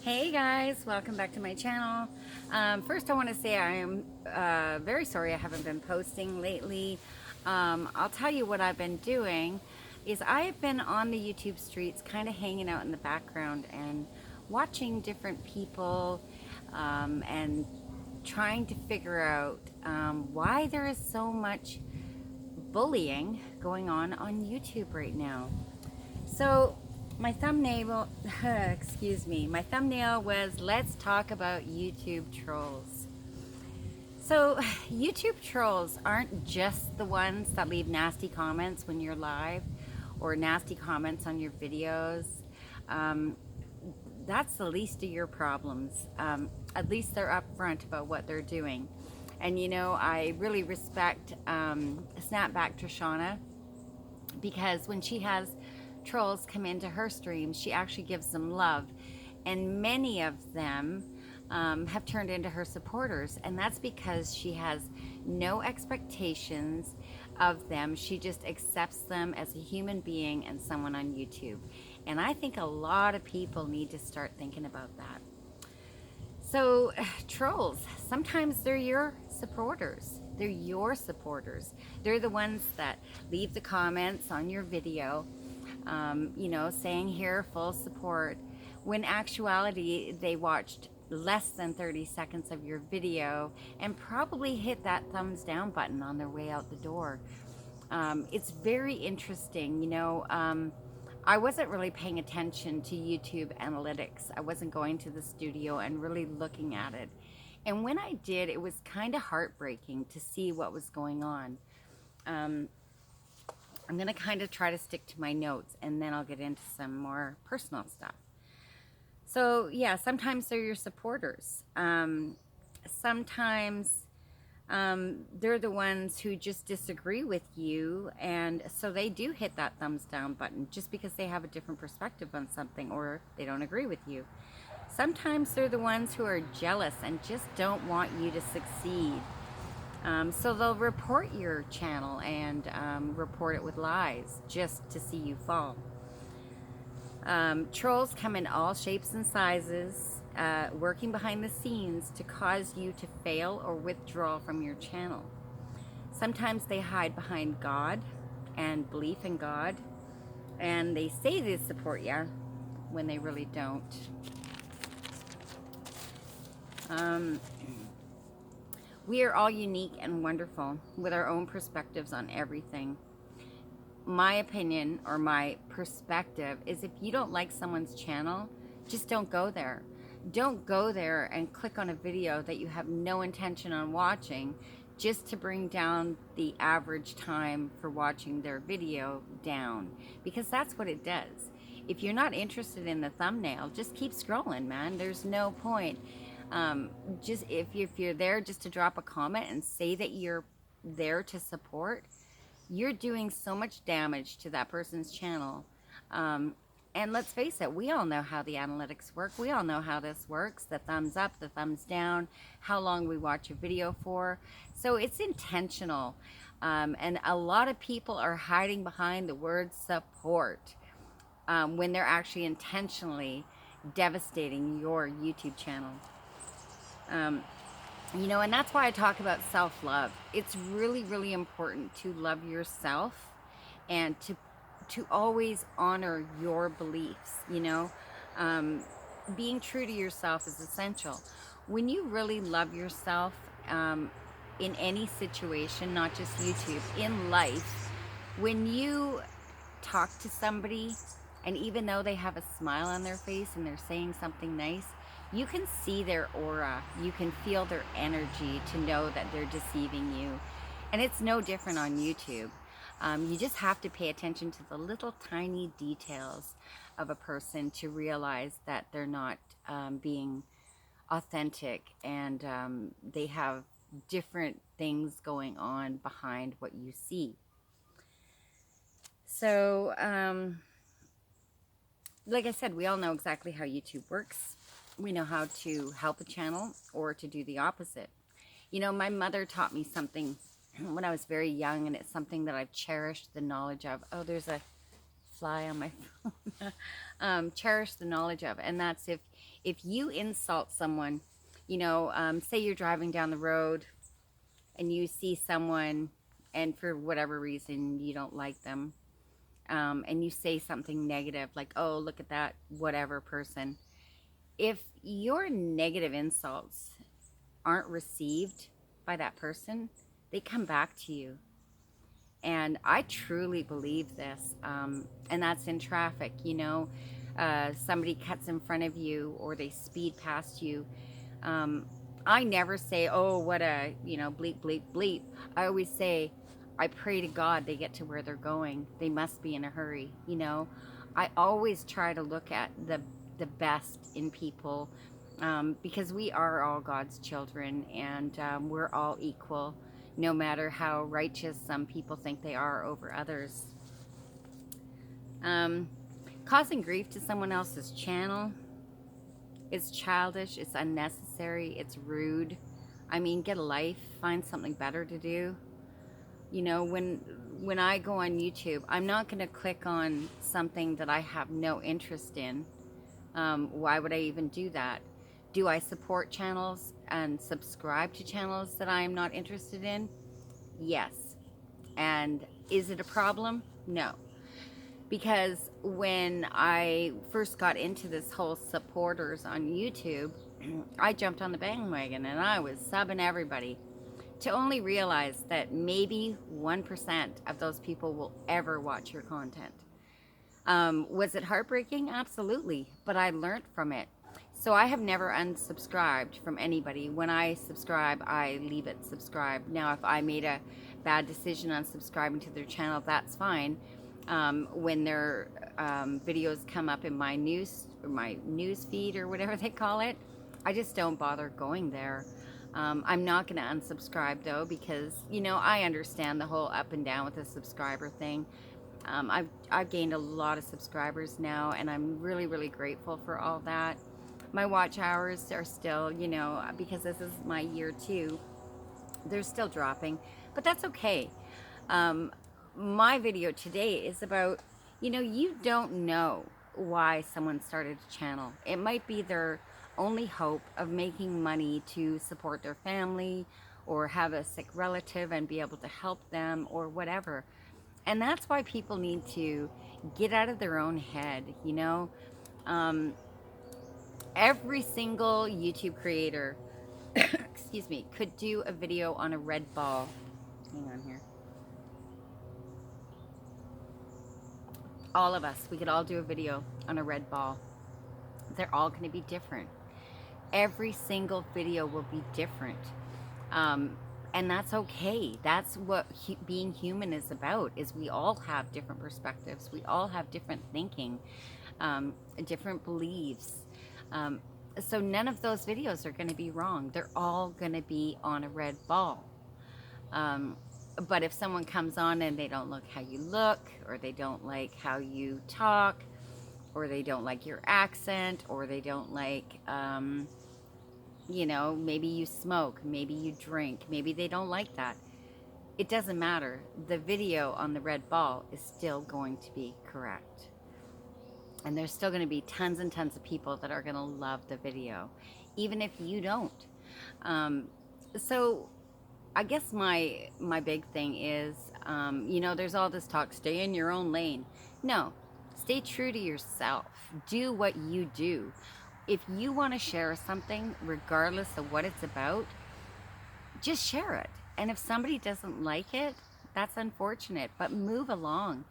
Hey guys, welcome back to my channel. First I want to say I am very sorry I haven't been posting lately. I'll tell you what I've been doing is I have been on the YouTube streets kind of hanging out in the background and watching different people and trying to figure out why there is so much bullying going on YouTube right now. So my thumbnail, excuse me, my thumbnail was let's talk about YouTube trolls. So YouTube trolls aren't just the ones that leave nasty comments when you're live or nasty comments on your videos. Um, that's the least of your problems. At least they're upfront about what they're doing. And you know, I really respect Snapback Trishana because when she has trolls come into her stream, she actually gives them love. And many of them have turned into her supporters. And that's because she has no expectations of them. She just accepts them as a human being and someone on YouTube. And I think a lot of people need to start thinking about that. So, trolls, sometimes they're your supporters. They're your supporters. They're the ones that leave the comments on your video, you know, saying here, full support, when actuality, they watched less than 30 seconds of your video and probably hit that thumbs down button on their way out the door. It's very interesting, you know. I wasn't really paying attention to YouTube analytics. I wasn't going to the studio and really looking at it. And when I did, it was kind of heartbreaking to see what was going on. Um, I'm going to kind of try to stick to my notes and then I'll get into some more personal stuff. So, yeah, sometimes they're your supporters. Sometimes they're the ones who just disagree with you, and so they do hit that thumbs down button just because they have a different perspective on something or they don't agree with you. Sometimes they're the ones who are jealous and just don't want you to succeed. So they'll report your channel and report it with lies just to see you fall. Trolls come in all shapes and sizes, working behind the scenes to cause you to fail or withdraw from your channel. Sometimes they hide behind God and belief in God, and they say they support you when they really don't. Um, we are all unique and wonderful with our own perspectives on everything. My opinion or my perspective is if you don't like someone's channel, just don't go there. Don't go there and click on a video that you have no intention on watching just to bring down the average time for watching their video down, because that's what it does. If you're not interested in the thumbnail, just keep scrolling, man. There's no point. Just if you're there just to drop a comment and say that you're there to support, you're doing so much damage to that person's channel. And let's face it, we all know how the analytics work. We all know how this works, the thumbs up, the thumbs down, how long we watch a video for. So it's intentional. And a lot of people are hiding behind the word support when they're actually intentionally devastating your YouTube channel. Um, you know, and that's why I talk about self-love. It's really, really important to love yourself and to always honor your beliefs, you know. Being true to yourself is essential. When you really love yourself, in any situation, not just YouTube, in life, when you talk to somebody and even though they have a smile on their face and they're saying something nice, you can see their aura, you can feel their energy to know that they're deceiving you. And it's no different on YouTube. You just have to pay attention to the little tiny details of a person to realize that they're not being authentic, and they have different things going on behind what you see. So, like I said, we all know exactly how YouTube works. We know how to help a channel or to do the opposite. You know, my mother taught me something when I was very young, and it's something that I've cherished the knowledge of. Oh, there's a fly on my phone. Cherish the knowledge of, and that's if you insult someone, you know, say you're driving down the road and you see someone, and for whatever reason you don't like them, and you say something negative like, "Oh, look at that whatever person." If your negative insults aren't received by that person, they come back to you. And I truly believe this. And that's in traffic, you know. Somebody cuts in front of you or they speed past you. Um, I never say, oh, what a, you know, bleep, bleep, bleep. I always say, I pray to God they get to where they're going. They must be in a hurry, you know. I always try to look at the best in people, because we are all God's children, and we're all equal, no matter how righteous some people think they are over others. Um, Causing grief to someone else's channel, it's childish, it's unnecessary, it's rude. I mean, get a life, find something better to do. You know, when I go on YouTube, I'm not going to click on something that I have no interest in. Why would I even do that? Do I support channels and subscribe to channels that I am not interested in? Yes. And is it a problem? No. Because when I first got into this whole supporters on YouTube, I jumped on the bandwagon and I was subbing everybody, to only realize that maybe 1% of those people will ever watch your content. Was it heartbreaking? Absolutely. But I learned from it. So I have never unsubscribed from anybody. When I subscribe, I leave it subscribed. Now, if I made a bad decision on subscribing to their channel, that's fine. When their videos come up in my news feed or whatever they call it, I just don't bother going there. I'm not going to unsubscribe though, because, you know, I understand the whole up and down with the subscriber thing. I've gained a lot of subscribers now, and I'm really, really grateful for all that. My watch hours are still, you know, because this is my year 2, they're still dropping, but that's okay. My video today is about, you know, you don't know why someone started a channel. It might be their only hope of making money to support their family, or have a sick relative and be able to help them, or whatever. And that's why people need to get out of their own head, you know. Every single YouTube creator, excuse me, could do a video on a red ball. Hang on here. All of us, we could all do a video on a red ball. They're all going to be different. Every single video will be different. And that's okay. That's what being human is about, is we all have different perspectives. We all have different thinking, different beliefs. So none of those videos are going to be wrong. They're all going to be on a red ball. But if someone comes on and they don't like how you look, or they don't like how you talk, or they don't like your accent, or they don't like, you know, maybe you smoke, maybe you drink, maybe they don't like that. It doesn't matter. The video on the red ball is still going to be correct. And there's still going to be tons and tons of people that are going to love the video, even if you don't. So I guess my big thing is, you know, there's all this talk, stay in your own lane. No, stay true to yourself. Do what you do. If you want to share something, regardless of what it's about, just share it. And if somebody doesn't like it, that's unfortunate, but move along.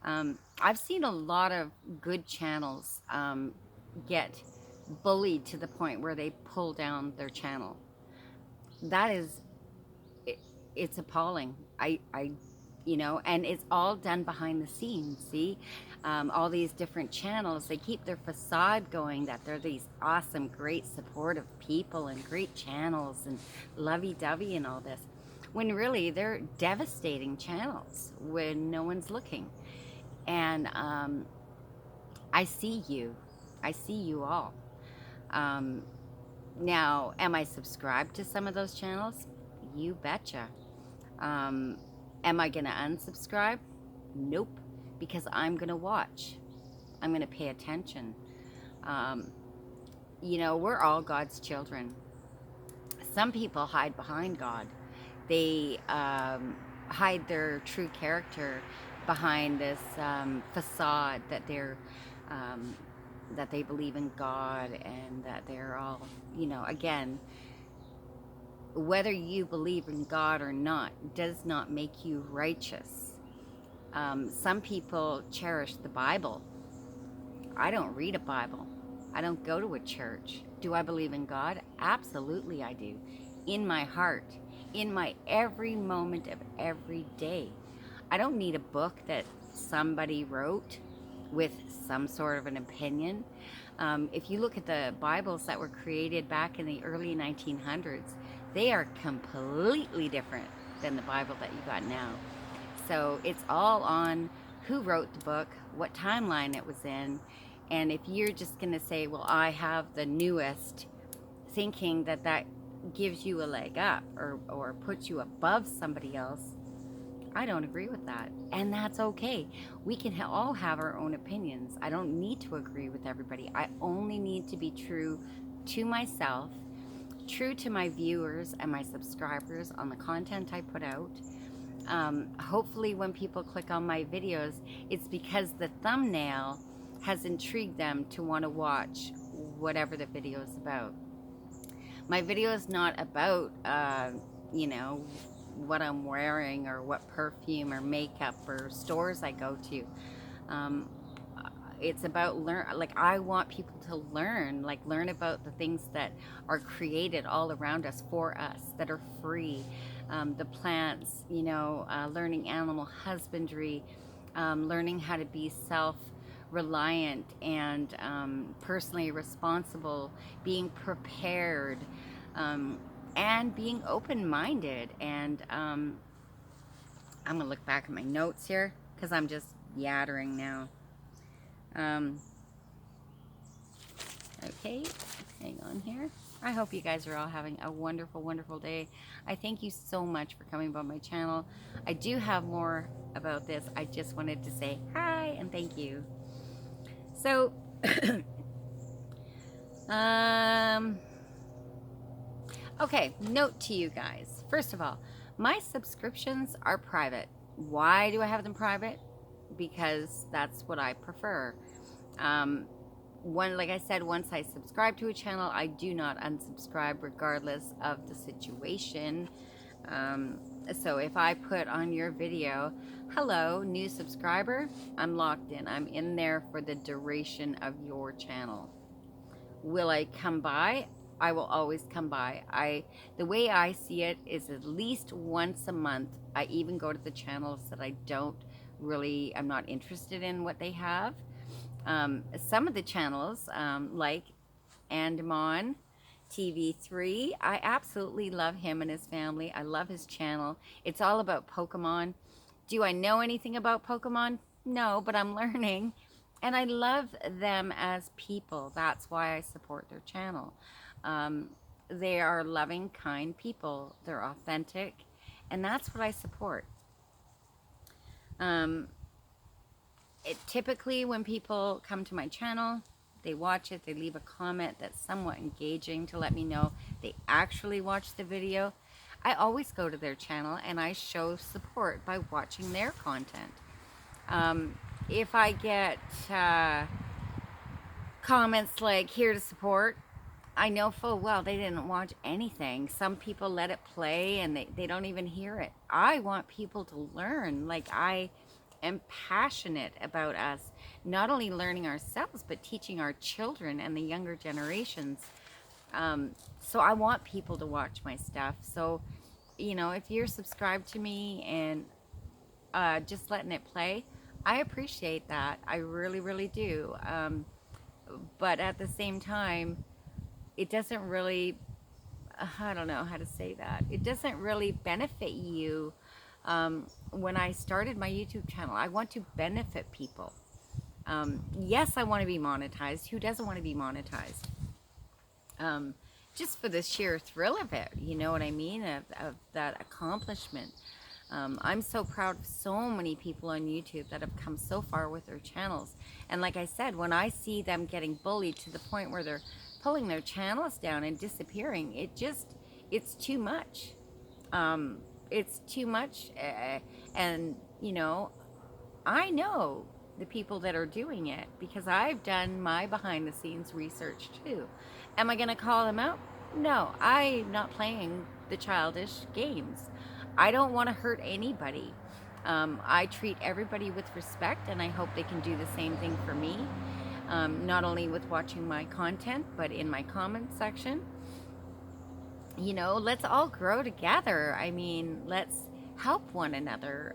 I've seen a lot of good channels get bullied to the point where they pull down their channel. That is, it's appalling. You know, and it's all done behind the scenes. See, all these different channels, they keep their facade going that they're these awesome, great, supportive people and great channels and lovey-dovey and all this, when really they're devastating channels when no one's looking. And I see you all. Now, am I subscribed to some of those channels? You betcha. Am I gonna unsubscribe? Nope. because I'm going to watch. I'm going to pay attention. Um, we're all God's children. Some people hide behind God. They hide their true character behind this facade that um, that they believe in God and that they're all, again, whether you believe in God or not does not make you righteous. Some people cherish the Bible. I don't read a Bible. I don't go to a church. Do I believe in God? Absolutely I do. In my heart, in my every moment of every day. I don't need a book that somebody wrote with some sort of an opinion. If you look at the Bibles that were created back in the early 1900s, they are completely different than the Bible that you got now. So it's all on who wrote the book, what timeline it was in, and if you're just going to say, well, I have the newest, thinking that that gives you a leg up or puts you above somebody else, I don't agree with that. And that's okay. We can all have our own opinions. I don't need to agree with everybody. I only need to be true to myself, true to my viewers and my subscribers on the content I put out. Hopefully when people click on my videos, it's because the thumbnail has intrigued them to want to watch whatever the video is about. My video is not about, what I'm wearing or what perfume or makeup or stores I go to. Um, it's about I want people to learn about the things that are created all around us for us, that are free. The plants, learning animal husbandry, learning how to be self-reliant and personally responsible, being prepared, and being open-minded. And I'm gonna look back at my notes here because I'm just yattering now. Okay, hang on here. I hope you guys are all having a wonderful, wonderful day. I thank you so much for coming by my channel. I do have more about this. I just wanted to say hi and thank you. So, okay, note to you guys. First of all, my subscriptions are private. Why do I have them private? Because that's what I prefer. Like I said, once I subscribe to a channel, I do not unsubscribe regardless of the situation. So if I put on your video, hello, new subscriber, I'm locked in. I'm in there for the duration of your channel. Will I come by? I will always come by. The way I see it is at least once a month. I even go to the channels that I'm not interested in what they have. Some of the channels, like Andamon TV3, I absolutely love him and his family. I love his channel. It's all about Pokemon. Do I know anything about Pokemon? No, but I'm learning. And I love them as people. That's why I support their channel. They are loving, kind people. They're authentic. And that's what I support. Typically when people come to my channel, they watch it, they leave a comment that's somewhat engaging to let me know they actually watched the video. I always go to their channel and I show support by watching their content. If I get comments like here to support, I know full well they didn't watch anything. Some people let it play and they don't even hear it. I want people to learn. Like, I am passionate about us not only learning ourselves but teaching our children and the younger generations. So I want people to watch my stuff. So, if you're subscribed to me and just letting it play, I appreciate that. I really, really do. But at the same time, it doesn't really, I don't know how to say that. It doesn't really benefit you. When I started my YouTube channel, I want to benefit people. Yes, I want to be monetized. Who doesn't want to be monetized? Just for the sheer thrill of it, you know what I mean? Of that accomplishment. I'm so proud of so many people on YouTube that have come so far with their channels. And like I said, when I see them getting bullied to the point where they're pulling their channels down and disappearing, it's too much. It's too much. And, you know, I know the people that are doing it because I've done my behind the scenes research too. Am I going to call them out? No, I'm not playing the childish games. I don't want to hurt anybody. I treat everybody with respect, and I hope they can do the same thing for me, not only with watching my content, but in my comment section. You know, let's all grow together. I mean, let's help one another.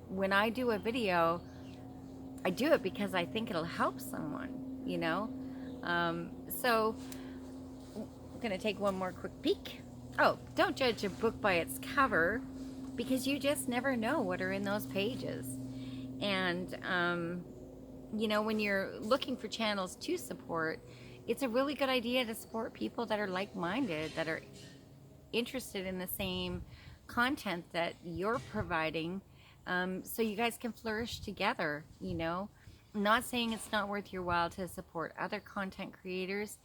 When I do a video, I do it because I think it'll help someone, you know? So, I'm going to take one more quick peek. Oh, don't judge a book by its cover because you just never know what are in those pages. And, you know, when you're looking for channels to support, it's a really good idea to support people that are like-minded, that are interested in the same content that you're providing, so you guys can flourish together. You know, I'm not saying it's not worth your while to support other content creators.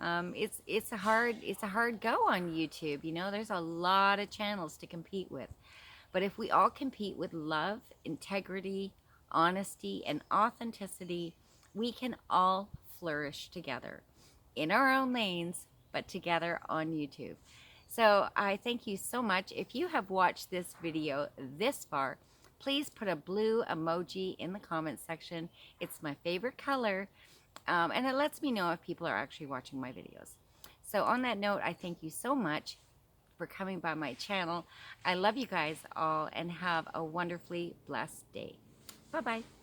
It's a hard go on YouTube. You know, there's a lot of channels to compete with, but if we all compete with love, integrity, honesty, and authenticity, we can all flourish together in our own lanes, but together on YouTube. So I thank you so much. If you have watched this video this far, please put a blue emoji in the comment section. It's my favorite color, and it lets me know if people are actually watching my videos. So on that note, I thank you so much for coming by my channel. I love you guys all, and have a wonderfully blessed day. Bye-bye.